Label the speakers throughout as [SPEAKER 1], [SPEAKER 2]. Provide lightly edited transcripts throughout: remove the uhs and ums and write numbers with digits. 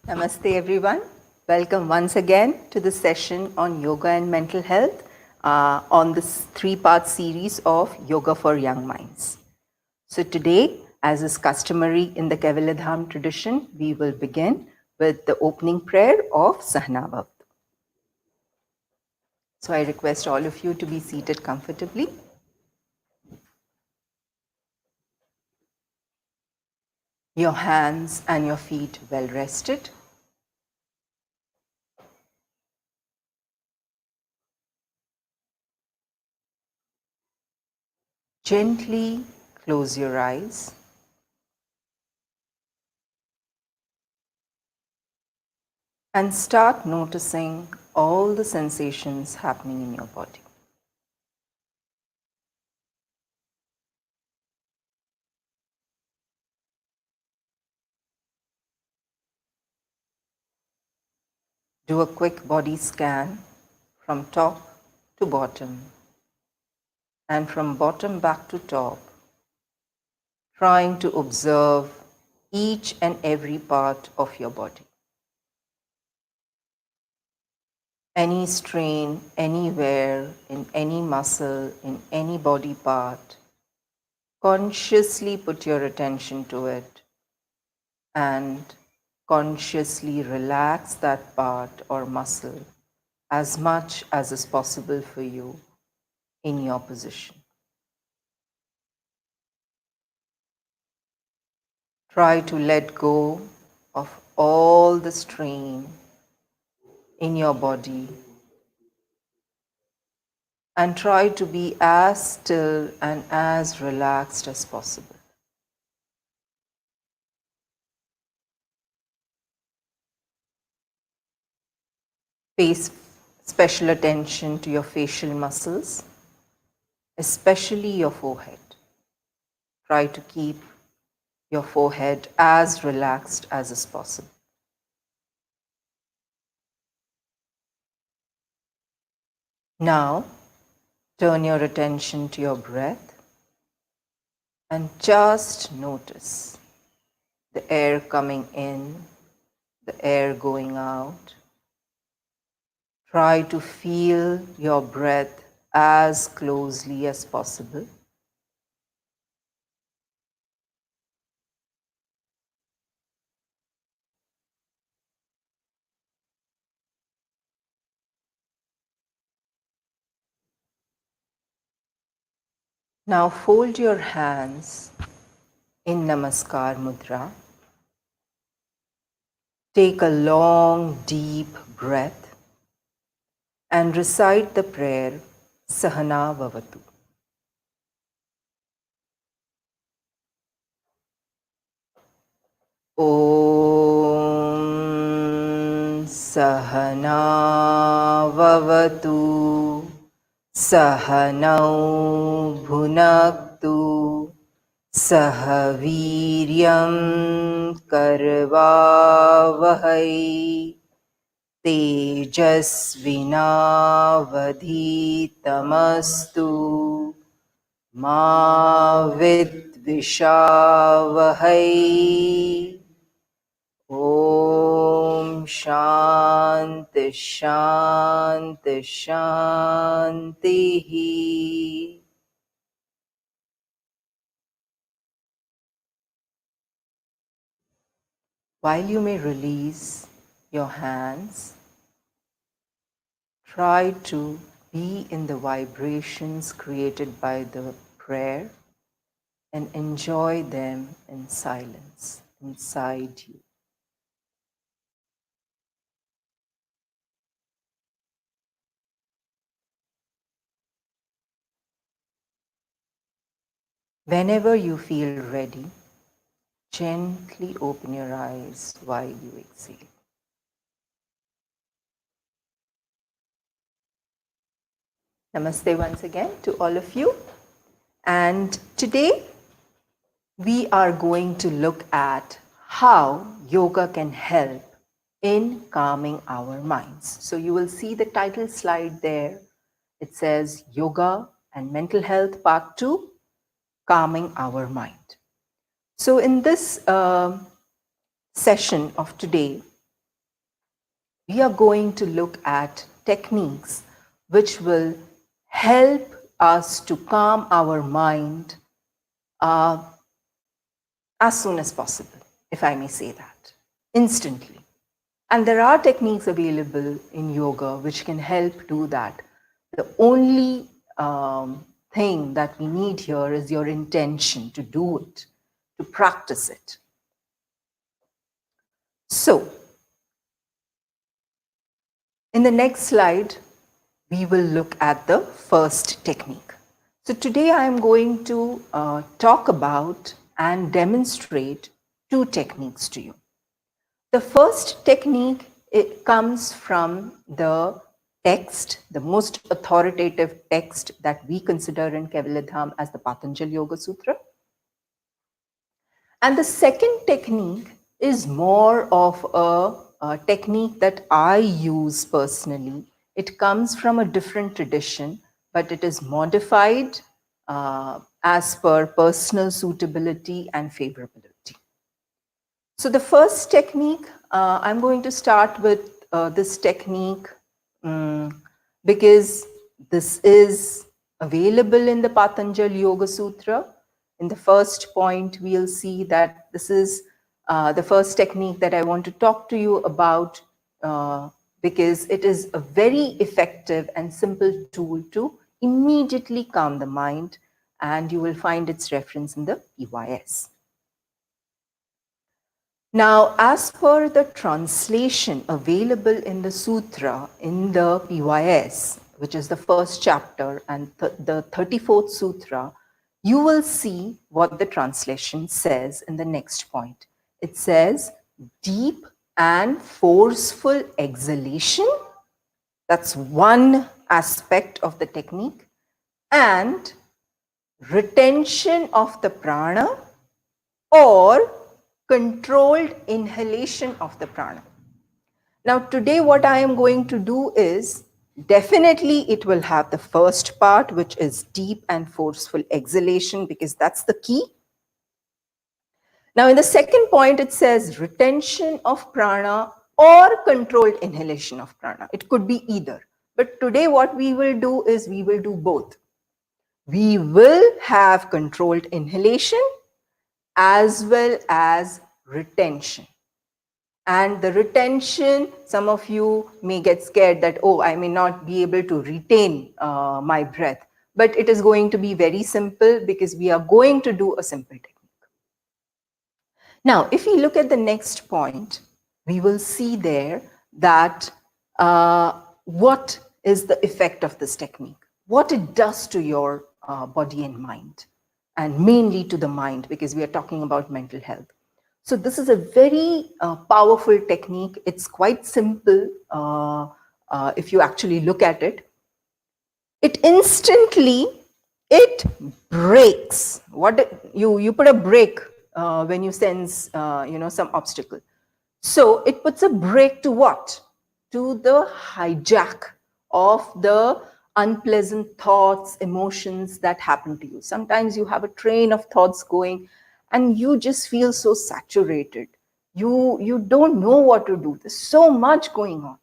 [SPEAKER 1] Namaste everyone. Welcome once again to the session on yoga and mental health on this three-part series of Yoga for Young Minds. So today, as is customary in the Kevaladham tradition, we will begin with the opening prayer of Sahnawat. So I request all of you to be seated comfortably. Your hands and your feet well rested. Gently close your eyes and start noticing all the sensations happening in your body. Do a quick body scan from top to bottom and from bottom back to top, trying to observe each and every part of your body. Any strain anywhere in any muscle, in any body part, consciously put your attention to it and consciously relax that part or muscle as much as is possible for you in your position. Try to let go of all the strain in your body and try to be as still and as relaxed as possible. Pay special attention to your facial muscles, especially your forehead. Try to keep your forehead as relaxed as is possible. Now, turn your attention to your breath and just notice the air coming in, the air going out. Try to feel your breath as closely as possible. Now fold your hands in Namaskar Mudra. Take a long, deep breath and recite the prayer Sahnawat. Om Sahnavavatu Sahnau Bhunaktu Sahaviryam Karvavahai Tejasvinavadhitamastu Ma Vidvishavahai. Om Shanti Shanti Shanti. While you may release your hands, try to be in the vibrations created by the prayer and enjoy them in silence inside you. Whenever you feel ready, gently open your eyes while you exhale. Namaste once again to all of you. And today we are going to look at how yoga can help in calming our minds. So you will see the title slide there. It says Yoga and Mental Health Part 2, Calming Our Mind. So in this session of today, we are going to look at techniques which will help us to calm our mind uh, as soon as possible, if I may say that, instantly. And there are techniques available in yoga which can help do that. The only thing that we need here is your intention to do it, to practice it. So, in the next slide, we will look at the first technique. So today I am going to talk about and demonstrate two techniques to you. The first technique, it comes from the text, the most authoritative text that we consider in Kaivalyadham as the Patanjali Yoga Sutra. And the second technique is more of a technique that I use personally. It comes from a different tradition, but it is modified as per personal suitability and favorability. So the first technique, I'm going to start with this technique because this is available in the Patanjali Yoga Sutra. In the first point, we'll see that this is the first technique that I want to talk to you about because it is a very effective and simple tool to immediately calm the mind, and you will find its reference in the PYS. Now, as per the translation available in the sutra, in the PYS, which is the first chapter and the 34th sutra, you will see what the translation says in the next point. It says, deep and forceful exhalation. That's one aspect of the technique. And retention of the prana or controlled inhalation of the prana. Now today what I am going to do is, definitely it will have the first part, which is deep and forceful exhalation, because that's the key. Now in the second point it says retention of prana or controlled inhalation of prana. It could be either. But today what we will do is we will do both. We will have controlled inhalation as well as retention. And the retention, some of you may get scared that, oh, I may not be able to retain my breath. But it is going to be very simple because we are going to do a simple technique. Now, if we look at the next point, we will see there that what is the effect of this technique, what it does to your body and mind, and mainly to the mind, because we are talking about mental health. So this is a very powerful technique. It's quite simple if you actually look at it. It instantly, it breaks. You put a brake when you sense some obstacle. So it puts a brake to what? To the hijack of the unpleasant thoughts, emotions that happen to you. Sometimes you have a train of thoughts going and you just feel so saturated. You don't know what to do. There's so much going on.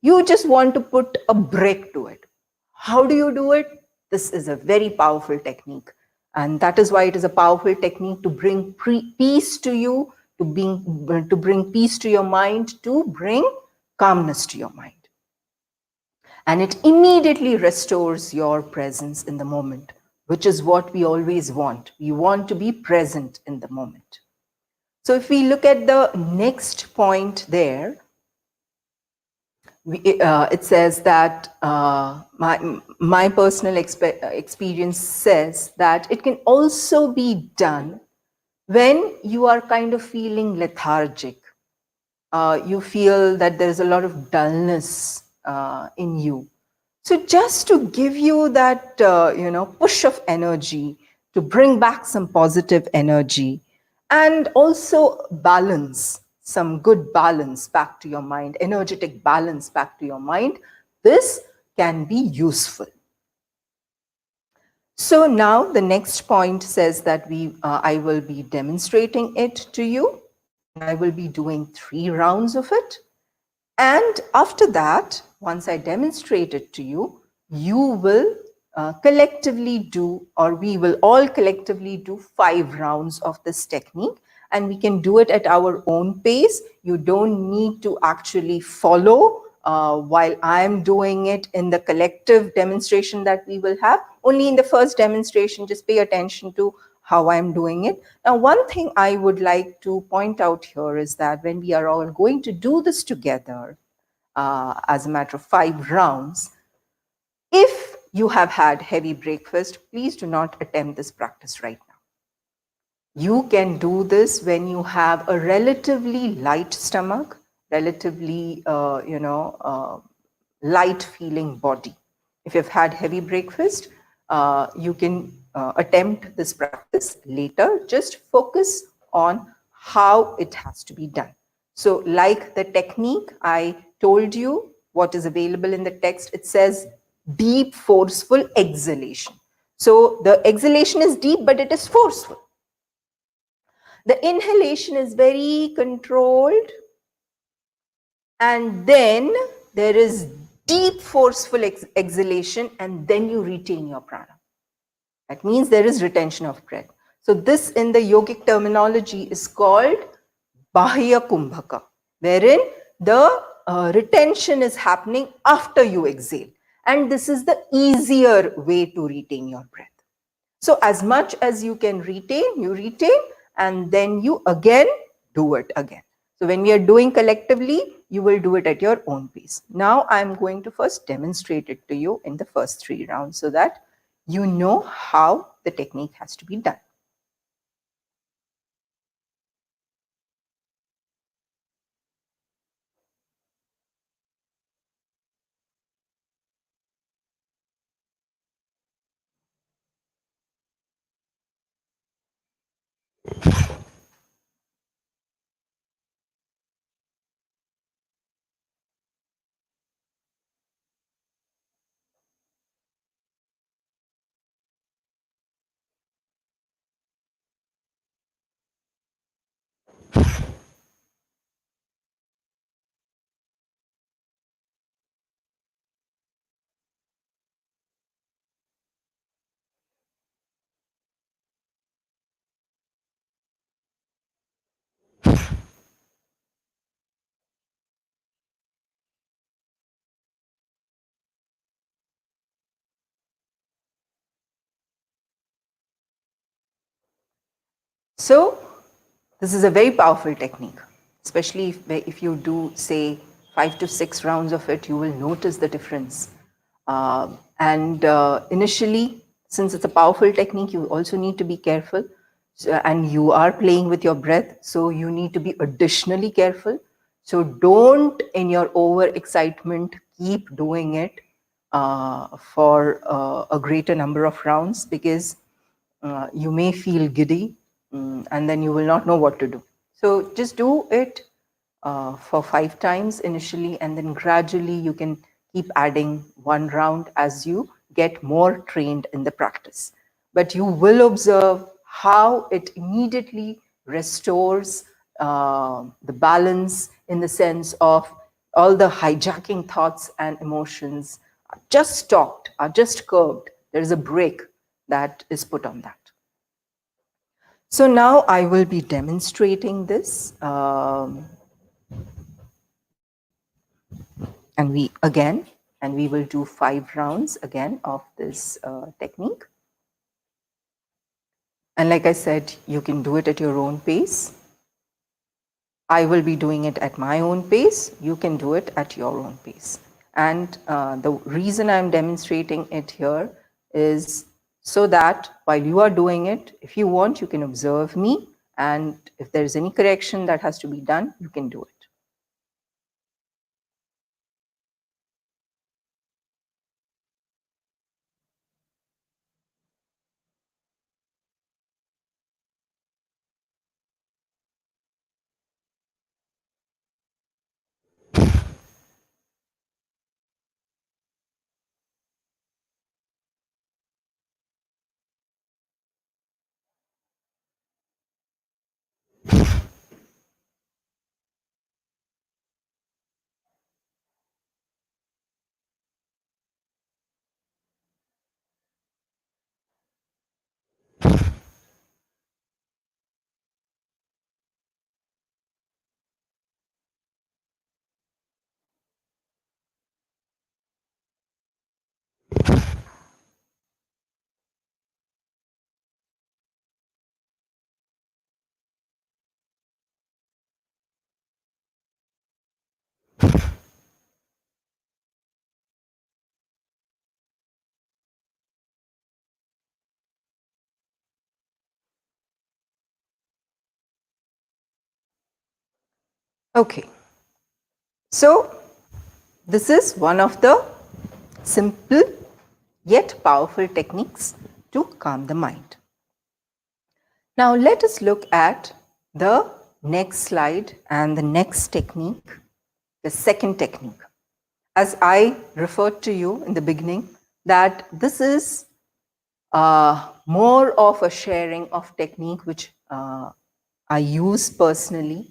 [SPEAKER 1] You just want to put a brake to it. How do you do it? This is a very powerful technique. And that is why it is a powerful technique to bring peace to you, to bring peace to your mind, to bring calmness to your mind. And it immediately restores your presence in the moment, which is what we always want. We want to be present in the moment. So if we look at the next point there, it says that my personal experience says that it can also be done when you are kind of feeling lethargic. You feel that there's a lot of dullness in you. So just to give you that push of energy, to bring back some positive energy, and also balance, some good balance back to your mind, energetic balance back to your mind, this can be useful. So now the next point says that I will be demonstrating it to you, and I will be doing 3 rounds of it. And after that, once I demonstrate it to you, you will collectively do, or we will all collectively do 5 rounds of this technique, and we can do it at our own pace. You don't need to actually follow while I'm doing it in the collective demonstration that we will have. Only in the first demonstration, just pay attention to how I'm doing it. Now, one thing I would like to point out here is that when we are all going to do this together, as a matter of 5 rounds, if you have had heavy breakfast, please do not attempt this practice right now. You can do this when you have a relatively light stomach, relatively, light feeling body. If you've had heavy breakfast, you can attempt this practice later. Just focus on how it has to be done. So, like the technique I told you, what is available in the text, it says deep, forceful exhalation. So, the exhalation is deep, but it is forceful. The inhalation is very controlled, and then there is deep, forceful exhalation, and then you retain your prana. That means there is retention of breath. So, this in the yogic terminology is called Bahia Kumbhaka, wherein the retention is happening after you exhale. And this is the easier way to retain your breath. So as much as you can retain, you retain, and then you again do it again. So when we are doing collectively, you will do it at your own pace. Now I'm going to first demonstrate it to you in the first 3 rounds so that you know how the technique has to be done. So this is a very powerful technique, especially if you do say 5 to 6 rounds of it, you will notice the difference. And initially, since it's a powerful technique, you also need to be careful. And you are playing with your breath, so you need to be additionally careful. So don't, in your over excitement, keep doing it for a greater number of rounds, because you may feel giddy, and then you will not know what to do. So just do it for 5 times initially, and then gradually you can keep adding 1 round as you get more trained in the practice. But you will observe how it immediately restores the balance, in the sense of all the hijacking thoughts and emotions are just stopped, are just curbed. There is a break that is put on that. So now I will be demonstrating this. And we will do 5 rounds again of this technique. And like I said, you can do it at your own pace. I will be doing it at my own pace. You can do it at your own pace. And the reason I'm demonstrating it here is so that while you are doing it, if you want, you can observe me. And if there's any correction that has to be done, you can do it. Okay, so this is one of the simple yet powerful techniques to calm the mind. Now let us look at the next slide and the next technique, the second technique. As I referred to you in the beginning, that this is more of a sharing of technique which I use personally.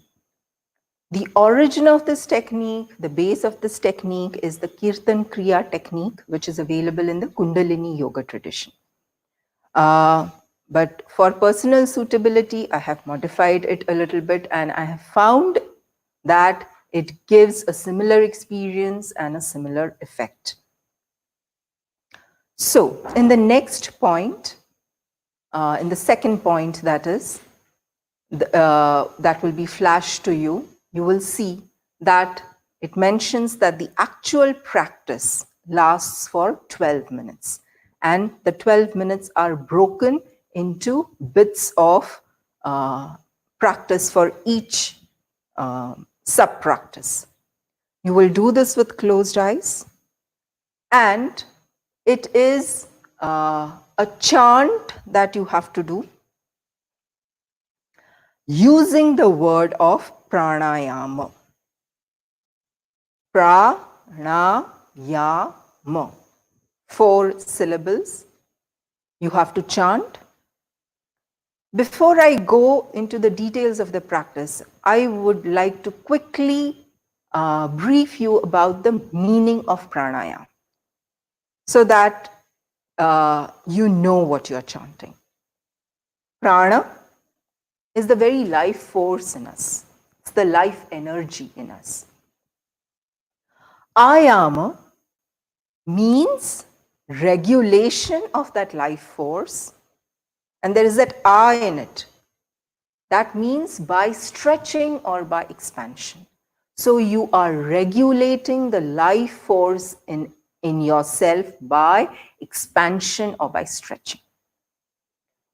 [SPEAKER 1] The origin of this technique, the base of this technique is the Kirtan Kriya technique, which is available in the Kundalini yoga tradition. But for personal suitability, I have modified it a little bit, and I have found that it gives a similar experience and a similar effect. So in the next point, in the second point, that is, that will be flashed to you, you will see that it mentions that the actual practice lasts for 12 minutes. And the 12 minutes are broken into bits of practice for each sub-practice. You will do this with closed eyes, and it is a chant that you have to do using the word of pranayama. Pranayama. 4 syllables you have to chant. Before I go into the details of the practice, I would like to quickly brief you about the meaning of pranayama so that you know what you are chanting. Prana is the very life force in us. It's the life energy in us. Ayama means regulation of that life force, and there is that I in it. That means by stretching or by expansion. So you are regulating the life force in yourself by expansion or by stretching.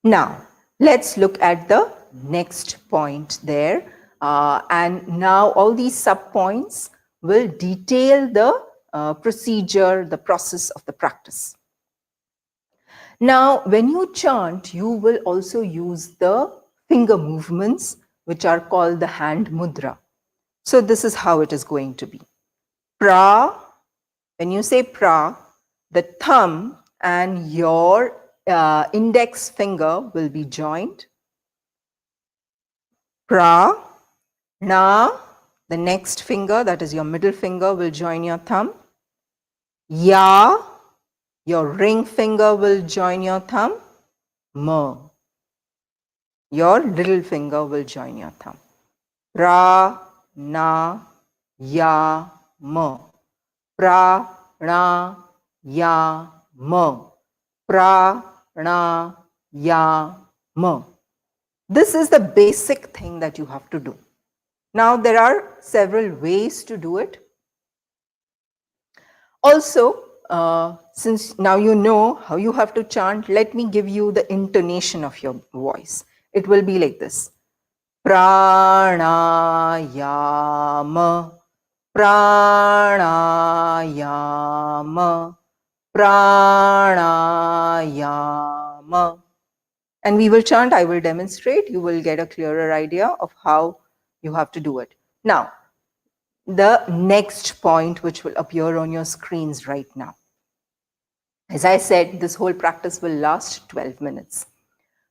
[SPEAKER 1] Now, let's look at the next point there. And now all these sub-points will detail the procedure, the process of the practice. Now, when you chant, you will also use the finger movements, which are called the hand mudra. So this is how it is going to be. Pra, when you say pra, the thumb and your index finger will be joined. Pra, na, the next finger, that is your middle finger, will join your thumb. Ya, your ring finger will join your thumb. Ma, your little finger will join your thumb. Pra, na, ya, ma. Pra, na, ya, ma. Pra, na, ya, ma. This is the basic thing that you have to do. Now, there are several ways to do it. Also, since now you know how you have to chant, let me give you the intonation of your voice. It will be like this. Pranayama, pranayama, pranayama. And we will chant, I will demonstrate, you will get a clearer idea of how you have to do it. Now, the next point which will appear on your screens right now. As I said, this whole practice will last 12 minutes.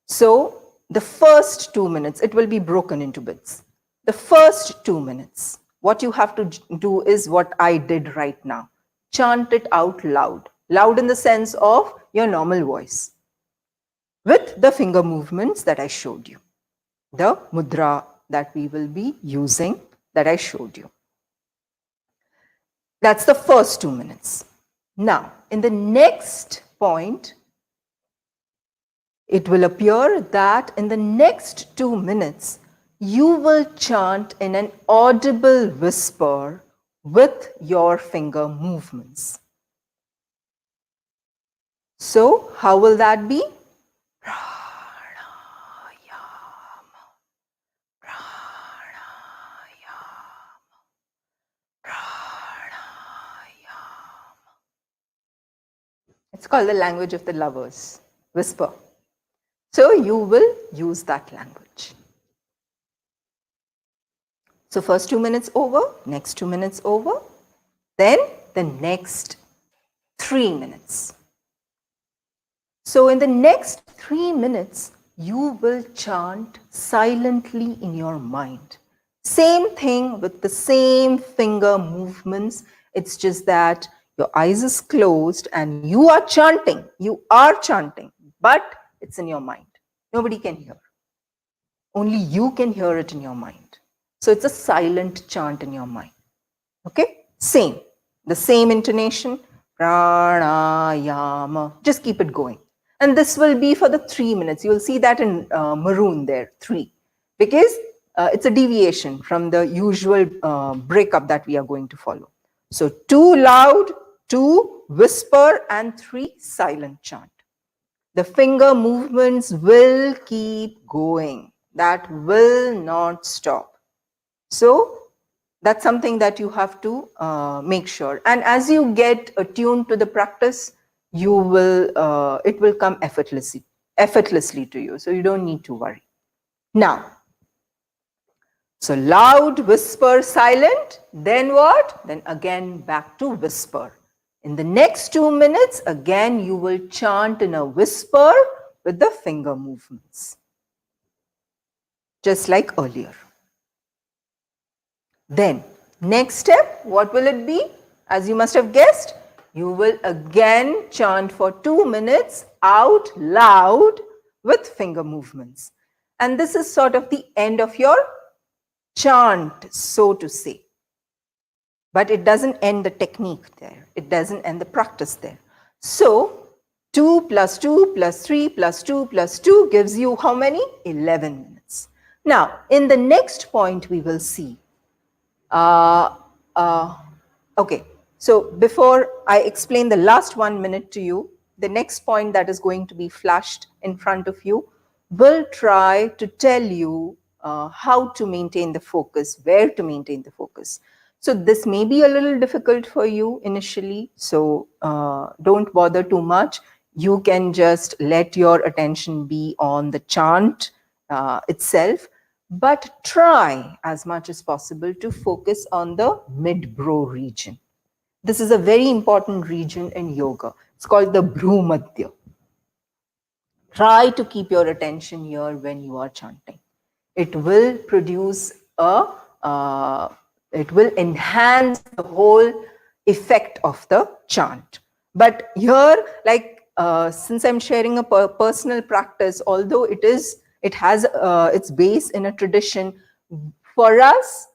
[SPEAKER 1] So the first 2 minutes, it will be broken into bits. The first 2 minutes, what you have to do is what I did right now. Chant it out loud. Loud in the sense of your normal voice, with the finger movements that I showed you, the mudra that we will be using that I showed you. That's the first 2 minutes. Now, in the next point, it will appear that in the next 2 minutes, you will chant in an audible whisper with your finger movements. So, how will that be? It's called the language of the lovers, whisper. So you will use that language. So first 2 minutes over, next 2 minutes over, then the next 3 minutes. So in the next 3 minutes, you will chant silently in your mind. Same thing with the same finger movements. It's just that your eyes is closed and you are chanting. You are chanting, but it's in your mind. Nobody can hear. Only you can hear it in your mind. So it's a silent chant in your mind. Okay? Same. The same intonation. Pranayama. Just keep it going. And this will be for the 3 minutes. You will see that in maroon there, 3. Because it's a deviation from the usual breakup that we are going to follow. So 2 loud, 2 whisper, and 3 silent chant. The finger movements will keep going. That will not stop. So that's something that you have to make sure. And as you get attuned to the practice, you will it will come effortlessly to you. So you don't need to worry. Now, so loud, whisper, silent. Then what? Then again back to whisper. In the next 2 minutes, again you will chant in a whisper with the finger movements, just like earlier. Then, next step, what will it be? As you must have guessed, you will again chant for 2 minutes out loud with finger movements. And this is sort of the end of your chant, so to say. But it doesn't end the technique there. It doesn't end the practice there. So, 2 plus 2 plus 3 plus 2 plus 2 gives you how many? 11 minutes. Now, in the next point, we will see. Okay, so before I explain the last 1 minute to you, the next point that is going to be flashed in front of you will try to tell you how to maintain the focus, where to maintain the focus. So this may be a little difficult for you initially, so don't bother too much. You can just let your attention be on the chant itself, but try as much as possible to focus on the mid-brow region. This is a very important region in yoga. It's called the Bhrumadhya. Try to keep your attention here when you are chanting. It will produce it will enhance the whole effect of the chant. But here, like since I'm sharing a personal practice, although it has its base in a tradition, for us,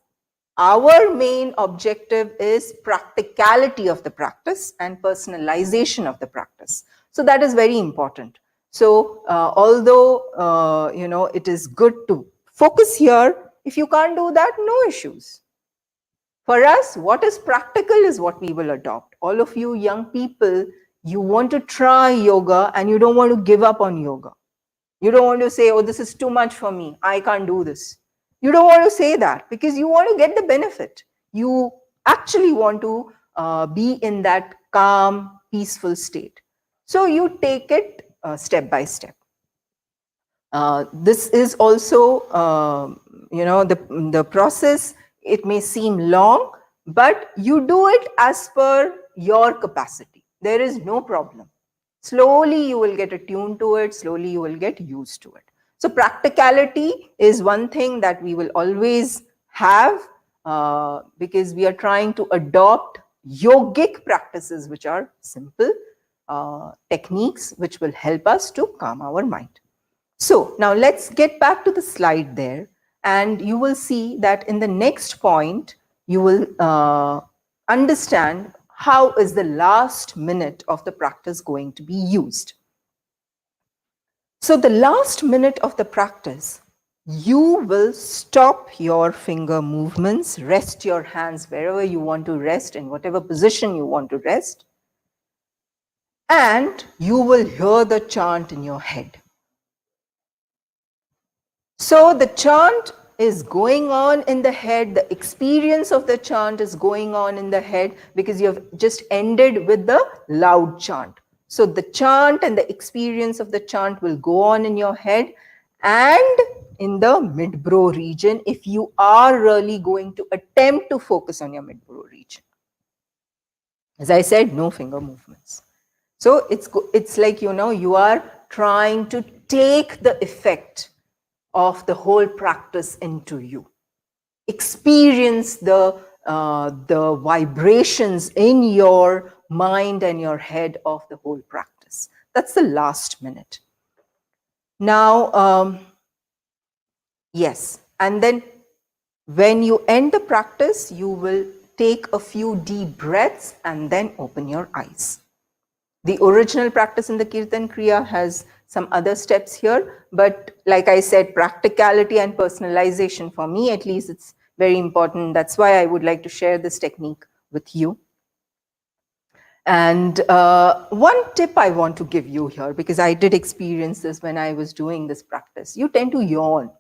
[SPEAKER 1] our main objective is practicality of the practice and personalization of the practice. So that is very important. So although it is good to focus here, if you can't do that, no issues. For us, what is practical is what we will adopt. All of you young people, you want to try yoga and you don't want to give up on yoga. You don't want to say, oh, this is too much for me, I can't do this. You don't want to say that because you want to get the benefit. You actually want to be in that calm, peaceful state. So you take it step by step. This is also, the process, it may seem long, but you do it as per your capacity. There is no problem. Slowly you will get attuned to it, slowly you will get used to it. So practicality is one thing that we will always have because we are trying to adopt yogic practices which are simple techniques which will help us to calm our mind. So now let's get back to the slide there, and you will see that in the next point, you will understand how is the last minute of the practice going to be used? So the last minute of the practice, you will stop your finger movements, rest your hands wherever you want to rest, in whatever position you want to rest, and you will hear the chant in your head. So the chant is going on in the head, the experience of the chant is going on in the head, because you have just ended with the loud chant. So the chant and the experience of the chant will go on in your head and in the mid-brow region, if you are really going to attempt to focus on your mid-brow region. As I said, no finger movements. So it's like, you are trying to take the effect of the whole practice into you. Experience the vibrations in your mind and your head of the whole practice. That's the last minute. Now, yes, and then when you end the practice, you will take a few deep breaths and then open your eyes. The original practice in the Kirtan Kriya has some other steps here, but like I said, practicality and personalization, for me at least, it's very important. That's why I would like to share this technique with you. And one tip I want to give you here, because I did experience this when I was doing this practice, you tend to yawn.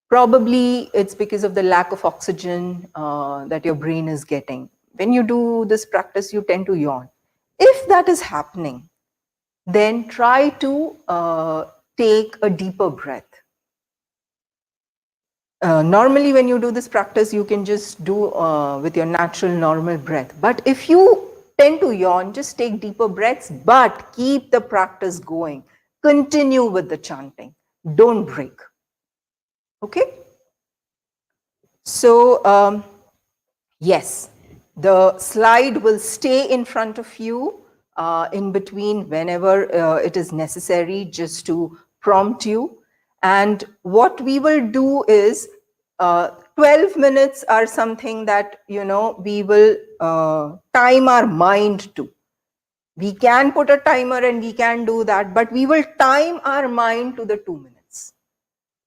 [SPEAKER 1] Probably it's because of the lack of oxygen that your brain is getting. When you do this practice, you tend to yawn. If that is happening, then try to take a deeper breath. Normally, when you do this practice, you can just do with your natural, normal breath. But if you tend to yawn, just take deeper breaths, but keep the practice going. Continue with the chanting. Don't break. Okay? So, yes, the slide will stay in front of you in between whenever it is necessary, just to prompt you. And what we will do is 12 minutes are something that, we will time our mind to. We can put a timer and we can do that, but we will time our mind to the 2 minutes.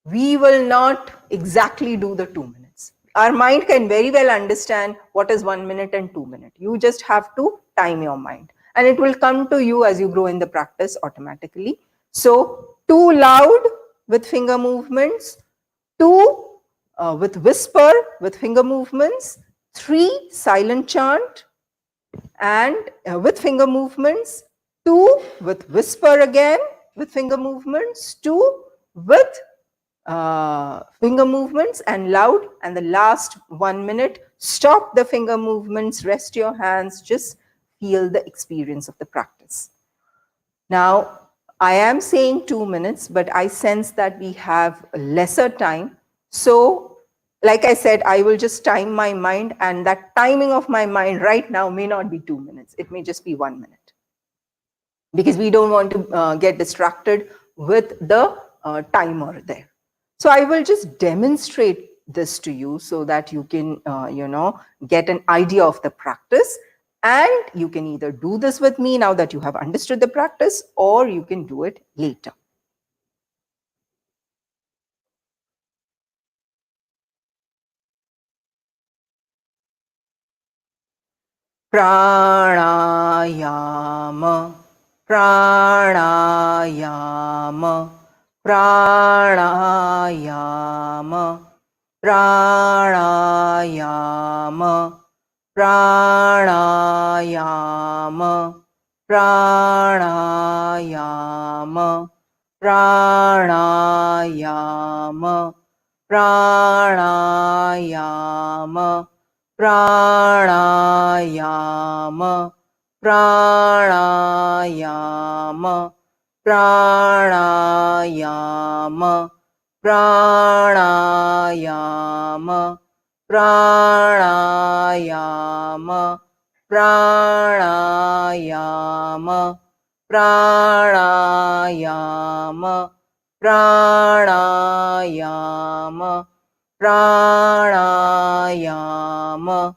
[SPEAKER 1] We will not exactly do the 2 minutes. Our mind can very well understand what is 1 minute and 2 minutes. You just have to time your mind, and it will come to you as you grow in the practice automatically. So 2 loud with finger movements, 2 with whisper with finger movements, 3 silent chant and with finger movements, 2 with whisper again with finger movements, 2 with finger movements and loud, and the last 1 minute, stop the finger movements, rest your hands, just feel the experience of the practice. Now, I am saying 2 minutes, but I sense that we have lesser time. So, like I said, I will just time my mind, and that timing of my mind right now may not be 2 minutes. It may just be 1 minute. Because we don't want to get distracted with the timer there. So I will just demonstrate this to you so that you can, get an idea of the practice. And you can either do this with me now that you have understood the practice, or you can do it later. Pranayama, pranayama, pranayama, pranayama, pranayama, pranayama, pranayama, pranayama, pranayama, pranayama, pranayama, pranayama, pranayama, pranayama, pranayama, pranayama, pranayama,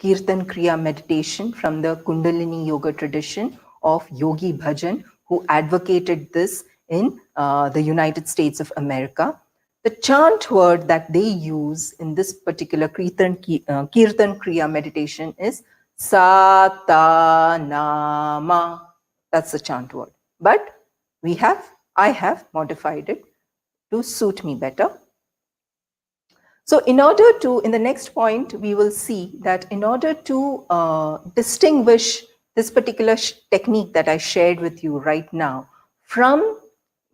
[SPEAKER 1] Kirtan Kriya meditation from the Kundalini Yoga tradition of Yogi Bhajan, who advocated this in the United States of America. The chant word that they use in this particular Kirtan Kriya meditation is Satanama. That's the chant word. But I have modified it to suit me better. So in the next point, we will see that in order to distinguish this particular technique that I shared with you right now from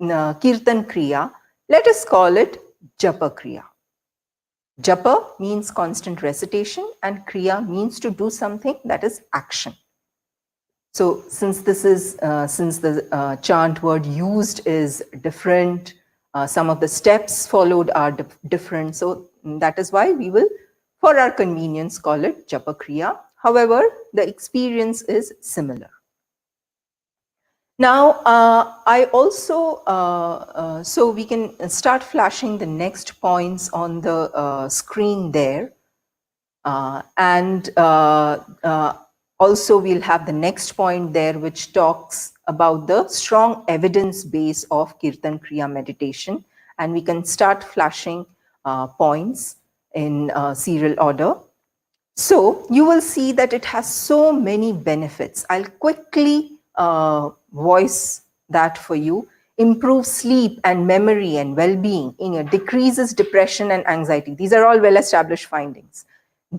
[SPEAKER 1] Kirtan Kriya, let us call it Japa Kriya. Japa means constant recitation and Kriya means to do something that is action. So since the chant word used is different, some of the steps followed are different. So that is why we will, for our convenience, call it Japa Kriya. However, the experience is similar. Now, I also, so we can start flashing the next points on the screen there. Also, we'll have the next point there, which talks about the strong evidence base of Kirtan Kriya meditation. And we can start flashing points in serial order. So you will see that it has so many benefits. I'll quickly voice that for you. Improves sleep and memory and well-being, decreases depression and anxiety. These are all well-established findings.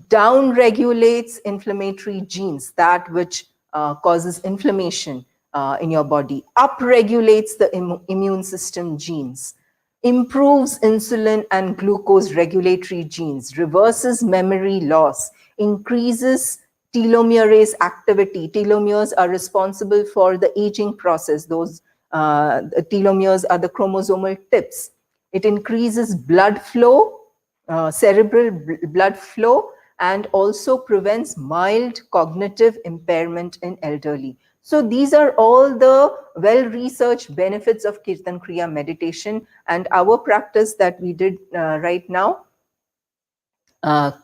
[SPEAKER 1] Down regulates inflammatory genes, that which causes inflammation in your body. Up regulates the immune system genes. Improves insulin and glucose regulatory genes. Reverses memory loss. Increases telomerase activity. Telomeres are responsible for the aging process. Those telomeres are the chromosomal tips. It increases blood flow, cerebral blood flow, and also prevents mild cognitive impairment in elderly. So these are all the well-researched benefits of Kirtan Kriya meditation, and our practice that we did right now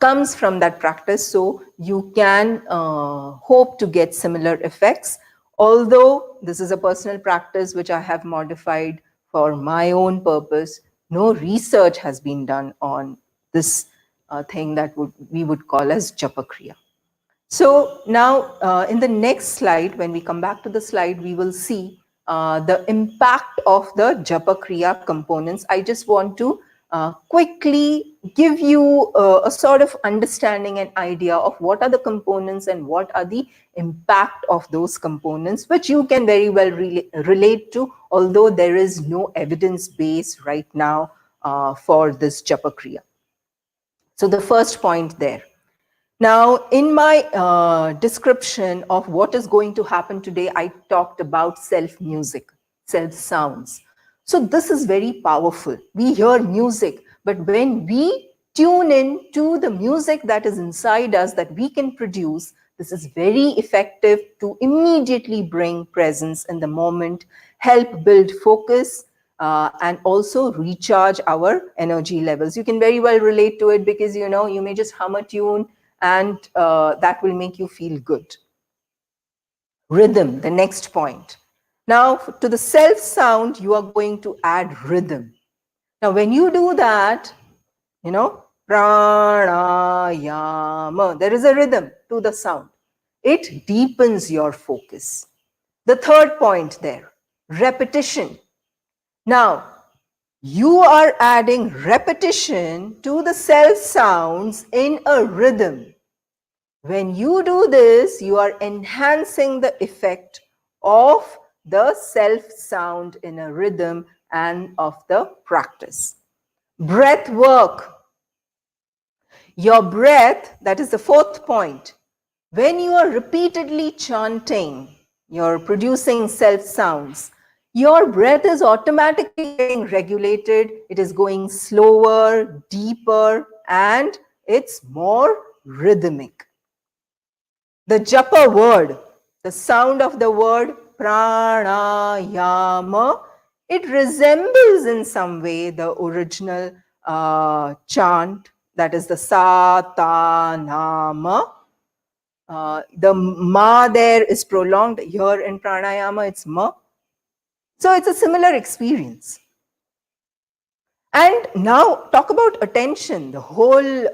[SPEAKER 1] comes from that practice. So you can hope to get similar effects. Although this is a personal practice which I have modified for my own purpose, no research has been done on this thing that we would call as Japa Kriya. So now in the next slide, when we come back to the slide, we will see the impact of the Japa Kriya components. I just want to quickly give you a sort of understanding and idea of what are the components and what are the impact of those components, which you can very well relate to, although there is no evidence base right now for this Japa Kriya. So the first point there. Now, in my description of what is going to happen today, I talked about self-music, self-sounds. So this is very powerful. We hear music, but when we tune in to the music that is inside us that we can produce, this is very effective to immediately bring presence in the moment, help build focus, and also recharge our energy levels. You can very well relate to it because, you may just hum a tune and that will make you feel good. Rhythm, the next point. Now, to the self sound, you are going to add rhythm. Now, when you do that, pranayama, there is a rhythm to the sound. It deepens your focus. The third point there, repetition. Now, you are adding repetition to the self sounds in a rhythm. When you do this, you are enhancing the effect of the self sound in a rhythm and of the practice. Breath work. Your breath, that is the fourth point. When you are repeatedly chanting, you're producing self sounds, your breath is automatically getting regulated. It is going slower, deeper, and it's more rhythmic. The japa word, the sound of the word pranayama, it resembles in some way the original chant, that is the satanama. The ma there is prolonged. Here in pranayama, it's ma. So it's a similar experience. And now talk about attention. The whole,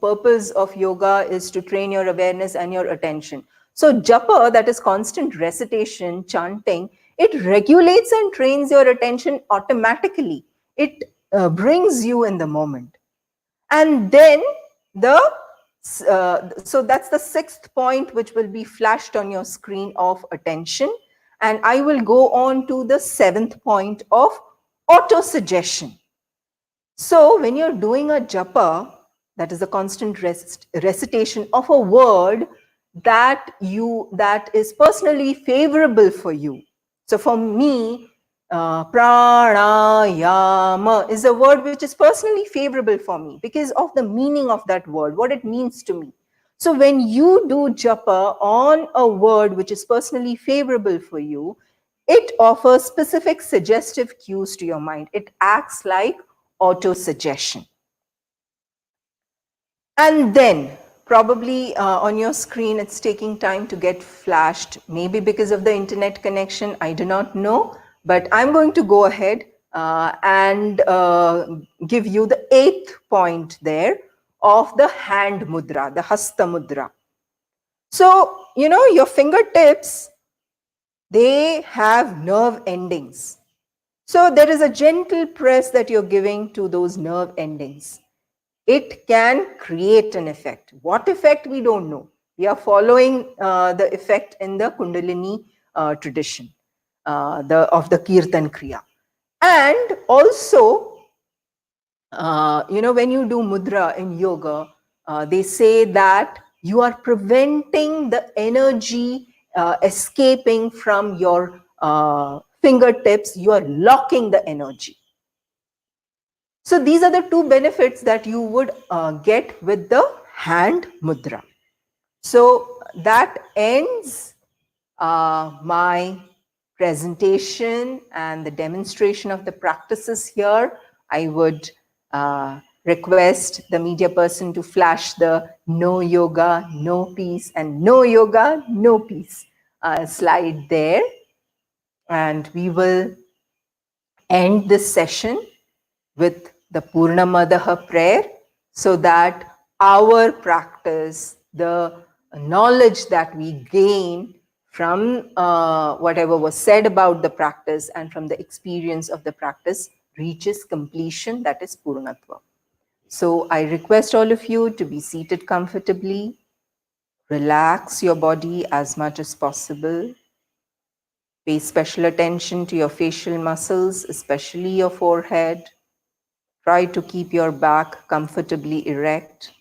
[SPEAKER 1] purpose of yoga is to train your awareness and your attention. So japa, that is constant recitation, chanting, it regulates and trains your attention automatically. It brings you in the moment. And then so that's the sixth point, which will be flashed on your screen, of attention. And I will go on to the seventh point of auto-suggestion. So when you're doing a japa, that is a constant recitation of a word that is personally favorable for you. So for me, pranayama is a word which is personally favorable for me because of the meaning of that word, what it means to me. So when you do japa on a word which is personally favorable for you, it offers specific suggestive cues to your mind. It acts like auto-suggestion. And then probably on your screen, it's taking time to get flashed, maybe because of the internet connection, I do not know. But I'm going to go ahead and give you the eighth point there of the hand mudra, the hasta mudra. So, your fingertips, they have nerve endings. So there is a gentle press that you're giving to those nerve endings. It can create an effect. What effect, we don't know. We are following the effect in the Kundalini tradition of the Kirtan Kriya. And also, when you do mudra in yoga, they say that you are preventing the energy escaping from your fingertips. You are locking the energy. So these are the two benefits that you would get with the hand mudra. So that ends my presentation and the demonstration of the practices here. I would request the media person to flash the no yoga, no peace, and no yoga, no peace slide there. And we will end this session with the Purna Madaha prayer, so that our practice, the knowledge that we gain from whatever was said about the practice and from the experience of the practice, reaches completion, that is Purnatva. So I request all of you to be seated comfortably, relax your body as much as possible, pay special attention to your facial muscles, especially your forehead. Try to keep your back comfortably erect.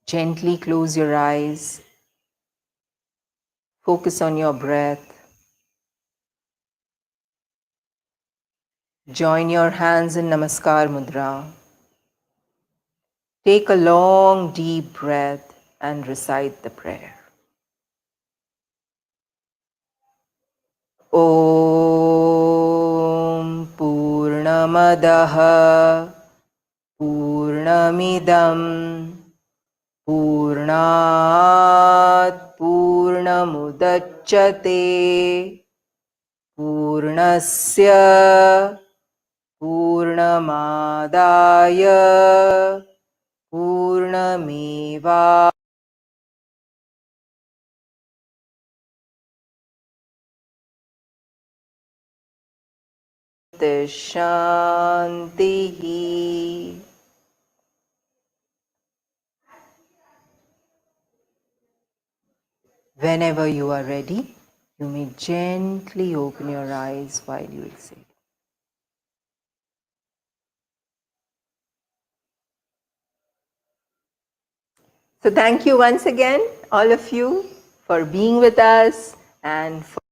[SPEAKER 1] Gently close your eyes. Focus on your breath. Join your hands in Namaskar Mudra. Take a long, deep breath and recite the prayer. Om Purnamadaha Purnamidam Purnat Purnamudachyate Purnasya Purnamadaya Purnameva Shantihi. Whenever you are ready, you may gently open your eyes while you exhale. So thank you once again, all of you, for being with us and for